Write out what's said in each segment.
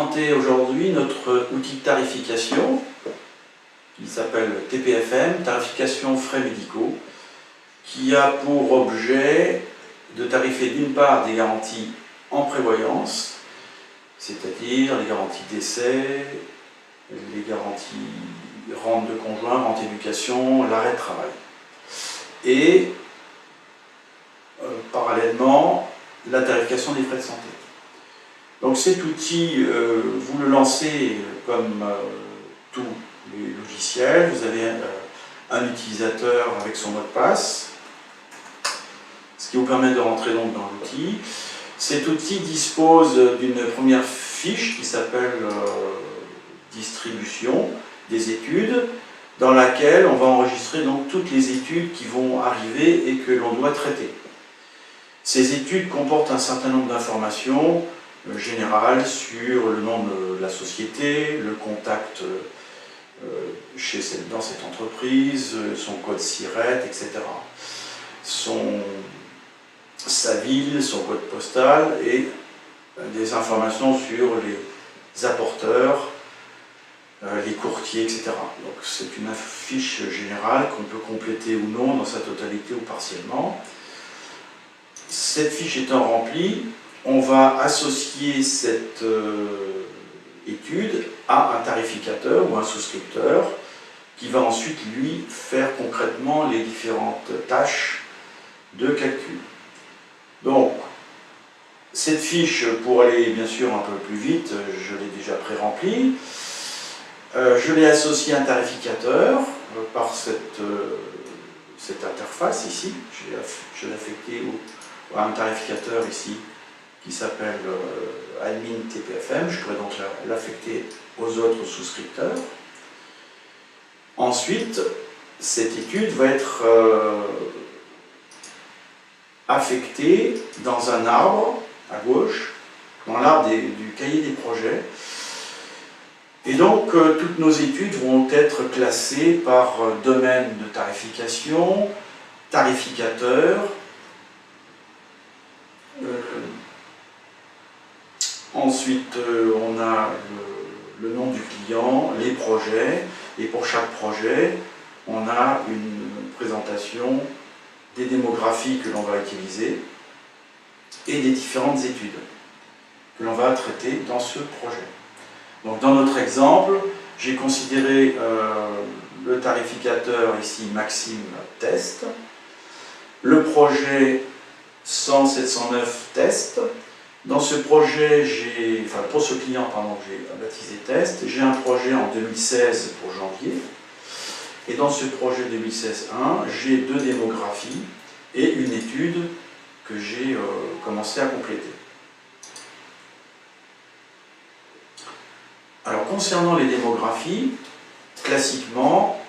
présenter aujourd'hui notre outil de tarification qui s'appelle TPFM, tarification frais médicaux, qui a pour objet de tarifer d'une part des garanties en prévoyance, c'est-à-dire les garanties décès, les garanties rente de conjoint, rente éducation, l'arrêt de travail. Et parallèlement, la tarification des frais de santé. Donc cet outil, vous le lancez comme tous les logiciels. Vous avez un utilisateur avec son mot de passe, ce qui vous permet de rentrer donc dans l'outil. Cet outil dispose d'une première fiche qui s'appelle distribution des études, dans laquelle on va enregistrer donc toutes les études qui vont arriver et que l'on doit traiter. Ces études comportent un certain nombre d'informations générales sur le nom de la société, le contact dans cette entreprise, son code SIRET, etc. Sa ville, son code postal et des informations sur les apporteurs, les courtiers, etc. Donc c'est une fiche générale qu'on peut compléter ou non dans sa totalité ou partiellement. Cette fiche étant remplie, on va associer cette étude à un tarificateur ou un souscripteur qui va ensuite lui faire concrètement les différentes tâches de calcul. Donc cette fiche, pour aller bien sûr un peu plus vite, je l'ai déjà pré-remplie. Je l'ai associé à un tarificateur par cette interface ici. Je l'ai affecté à un tarificateur ici qui s'appelle admin TPFM. Je pourrais donc l'affecter aux autres souscripteurs. Ensuite, cette étude va être affectée dans un arbre à gauche, dans l'arbre du cahier des projets. Et donc, toutes nos études vont être classées par domaine de tarification, tarificateur, ensuite on a le nom du client, les projets, et pour chaque projet, on a une présentation des démographies que l'on va utiliser et des différentes études que l'on va traiter dans ce projet. Donc dans notre exemple, j'ai considéré le tarificateur ici Maxime Test, le projet 100-709 Test. Dans ce projet, pour ce client, pardon, j'ai baptisé Test, j'ai un projet en 2016 pour janvier. Et dans ce projet 2016-1, j'ai 2 démographies et une étude que j'ai commencé à compléter. Alors concernant les démographies, classiquement,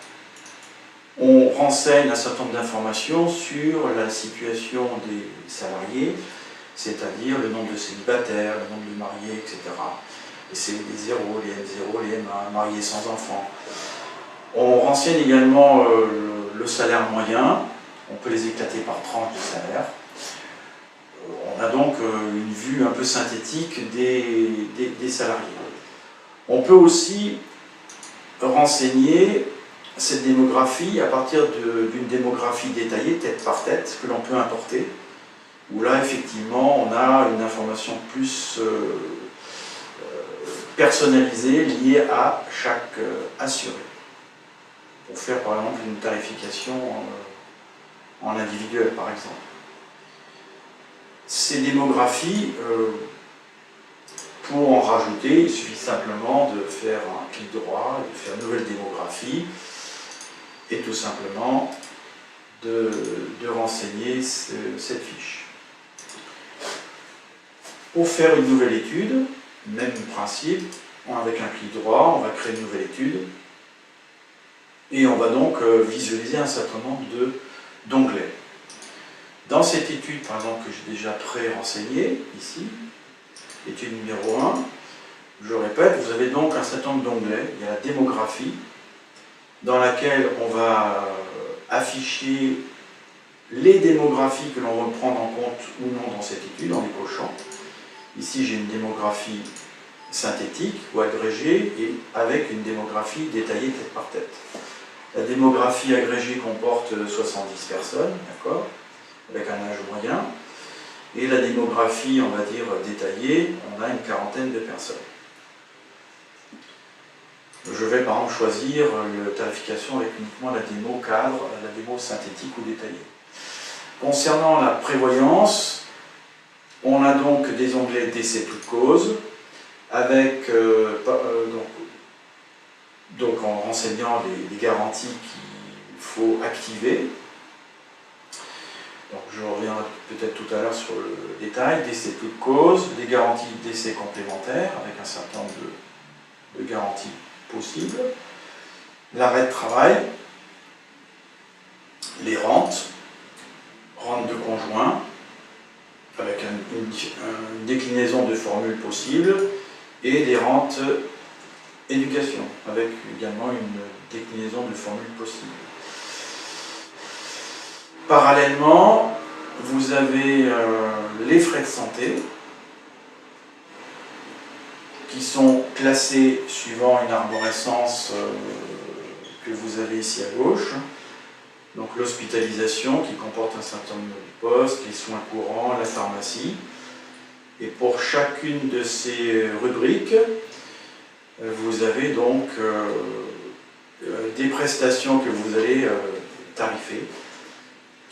on renseigne un certain nombre d'informations sur la situation des salariés, c'est-à-dire le nombre de célibataires, le nombre de mariés, etc. Les CVD0, les M0, les M1, mariés sans enfants. On renseigne également le salaire moyen, on peut les éclater par tranches de salaire. On a donc une vue un peu synthétique des salariés. On peut aussi renseigner cette démographie à partir d'une démographie détaillée, tête par tête, que l'on peut importer, où là, effectivement, on a une information plus personnalisée, liée à chaque assuré. Pour faire, par exemple, une tarification en individuel, par exemple. Ces démographies, pour en rajouter, il suffit simplement de faire un clic droit, de faire nouvelle démographie, et tout simplement de renseigner cette fiche. Pour faire une nouvelle étude, même principe, avec un clic droit, on va créer une nouvelle étude, et on va donc visualiser un certain nombre d'onglets. Dans cette étude, par exemple, que j'ai déjà pré-renseignée, ici, étude numéro 1, je répète, vous avez donc un certain nombre d'onglets. Il y a la démographie, dans laquelle on va afficher les démographies que l'on veut prendre en compte ou non dans cette étude, en les cochant. Ici, j'ai une démographie synthétique ou agrégée et avec une démographie détaillée tête par tête. La démographie agrégée comporte 70 personnes, d'accord, avec un âge moyen. Et la démographie, on va dire, détaillée, on a une quarantaine de personnes. Je vais par exemple choisir la tarification avec uniquement la démo cadre, la démo synthétique ou détaillée. Concernant la prévoyance, on a donc des onglets décès toute cause, avec donc en renseignant les garanties qu'il faut activer. Donc je reviendrai peut-être tout à l'heure sur le détail, décès toute cause, des garanties de décès complémentaires avec un certain nombre de garanties possibles, l'arrêt de travail, les rentes de conjoint, avec une déclinaison de formules possibles, et des rentes éducation, avec également une déclinaison de formules possibles. Parallèlement, vous avez les frais de santé qui sont classés suivant une arborescence que vous avez ici à gauche. Donc l'hospitalisation qui comporte un certain nombre de postes, les soins courants, la pharmacie. Et pour chacune de ces rubriques, vous avez donc des prestations que vous allez tarifer,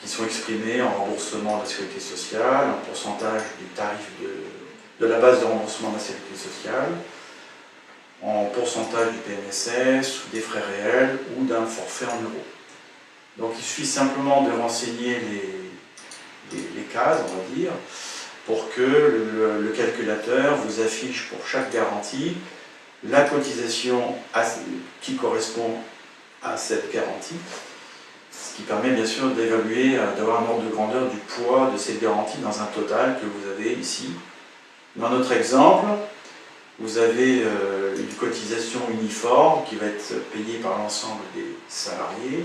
qui sont exprimées en remboursement de la sécurité sociale, en pourcentage du tarif de la base de remboursement de la sécurité sociale, en pourcentage du PMSS, des frais réels ou d'un forfait en euros. Donc il suffit simplement de renseigner les cases, on va dire, pour que le calculateur vous affiche pour chaque garantie la cotisation qui correspond à cette garantie, ce qui permet bien sûr d'évaluer, d'avoir un ordre de grandeur du poids de cette garantie dans un total que vous avez ici. Dans notre exemple, vous avez une cotisation uniforme qui va être payée par l'ensemble des salariés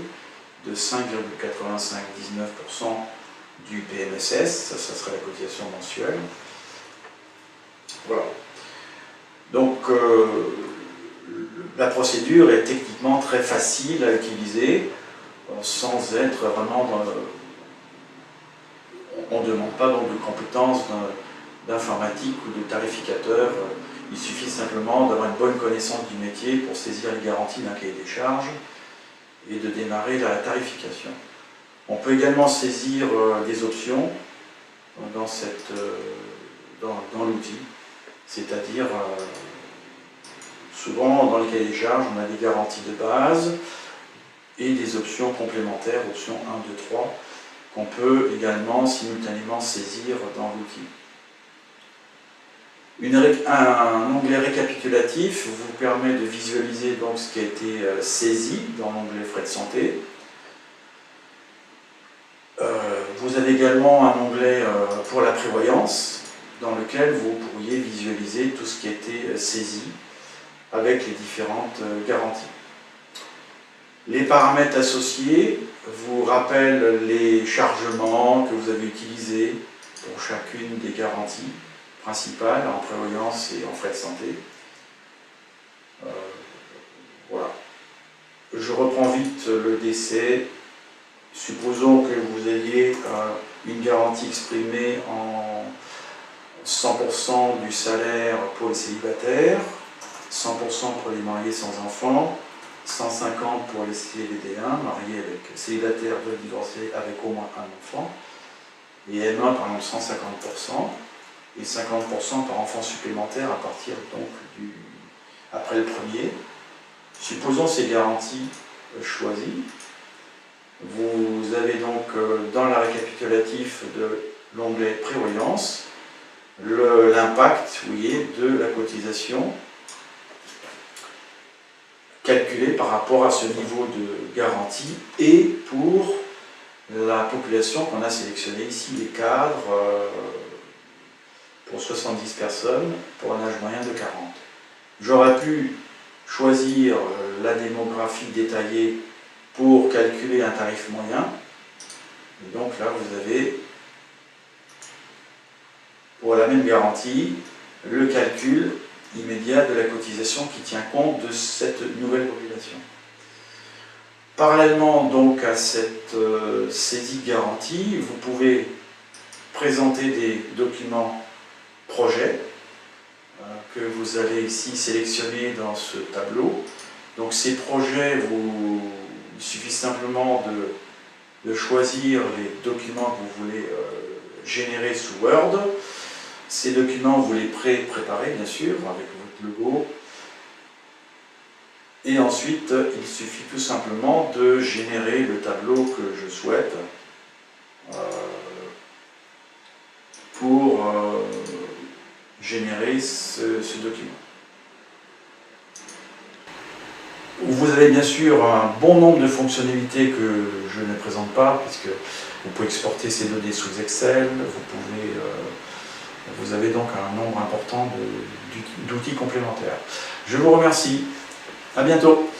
de 5,8519% du PMSS, ça sera la cotisation mensuelle. Voilà. Donc la procédure est techniquement très facile à utiliser, sans être vraiment dans on ne demande pas donc de compétences d'informatique ou de tarificateur. Il suffit simplement d'avoir une bonne connaissance du métier pour saisir les garanties d'un cahier des charges et de démarrer la tarification. On peut également saisir des options dans l'outil, c'est-à-dire souvent dans le cahier des charges on a des garanties de base et des options complémentaires, options 1, 2, 3, qu'on peut également simultanément saisir dans l'outil. Un onglet récapitulatif vous permet de visualiser donc ce qui a été saisi dans l'onglet frais de santé. Vous avez également un onglet pour la prévoyance dans lequel vous pourriez visualiser tout ce qui a été saisi avec les différentes garanties. Les paramètres associés vous rappellent les chargements que vous avez utilisés pour chacune des garanties principales en prévoyance et en frais de santé. Voilà. Je reprends vite le décès. Supposons que vous ayez une garantie exprimée en 100% du salaire pour les célibataires, 100% pour les mariés sans enfants, 150 pour les CVD1, mariés avec célibataires de divorcés avec au moins un enfant, et M1 par exemple 150%, et 50% par enfant supplémentaire à partir donc après le premier. Supposons ces garanties choisies. Vous avez donc dans le récapitulatif de l'onglet prévoyance l'impact, vous voyez, de la cotisation calculée par rapport à ce niveau de garantie et pour la population qu'on a sélectionnée ici, les cadres, pour 70 personnes, pour un âge moyen de 40. J'aurais pu choisir la démographie détaillée pour calculer un tarif moyen. Et donc là, vous avez, pour la même garantie, le calcul immédiat de la cotisation qui tient compte de cette nouvelle population. Parallèlement donc à cette saisie de garantie, vous pouvez présenter des documents projets que vous allez ici sélectionner dans ce tableau. Donc ces projets, il suffit simplement de choisir les documents que vous voulez générer sous Word. Ces documents, vous les préparez bien sûr avec votre logo. Et ensuite, il suffit tout simplement de générer le tableau que je souhaite pour générer ce document. Vous avez bien sûr un bon nombre de fonctionnalités que je ne présente pas, puisque vous pouvez exporter ces données sous Excel, vous avez donc un nombre important d'outils complémentaires. Je vous remercie. À bientôt.